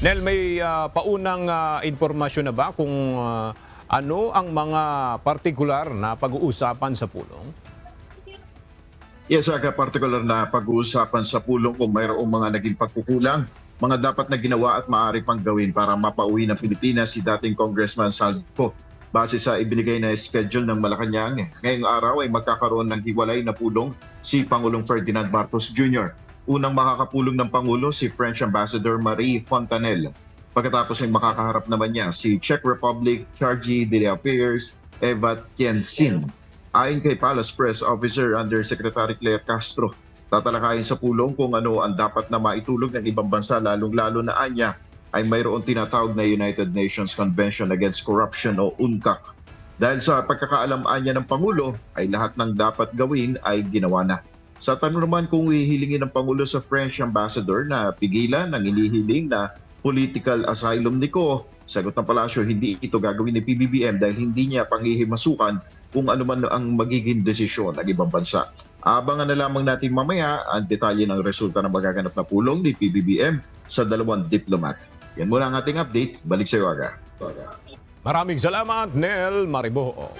Nel, may paunang impormasyon na ba kung ano ang mga partikular na pag-uusapan sa pulong? Yes, partikular na pag-uusapan sa pulong kung mayroong mga naging pagkukulang, mga dapat na ginawa at maaari pang gawin para mapauwi ng Pilipinas si dating Congressman Salvo. Base sa ibinigay na schedule ng Malacanang, ngayong araw ay magkakaroon ng hiwalay na pulong si Pangulong Ferdinand Marcos Jr. Unang makakapulong ng Pangulo si French Ambassador Marie Fontanelle. Pagkatapos ay makakaharap naman niya si Czech Republic Chargi de Affairs Eva Tiensin. Ayon kay Palace Press Officer Undersecretary Claire Castro, tatalakayin sa pulong kung ano ang dapat na maitulog ng ibang bansa lalong-lalo na anya ay mayroong tinatawag na United Nations Convention Against Corruption o UNCAC. Dahil sa pagkakaalam anya ng Pangulo ay lahat ng dapat gawin ay ginawa na. Sa tanong naman kung hihilingin ng Pangulo sa French Ambassador na pigilan ang inihiling na political asylum ni Ko, sagot ng palasyo, hindi ito gagawin ni PBBM dahil hindi niya panghihimasukan kung ano man ang magiging desisyon ng ibang bansa. Abangan na lamang natin mamaya ang detalye ng resulta ng magaganap na pulong ni PBBM sa dalawang diplomat. Yan muna ang ating update. Balik sa iyo, Aga. Maraming salamat, Nel Mariboho.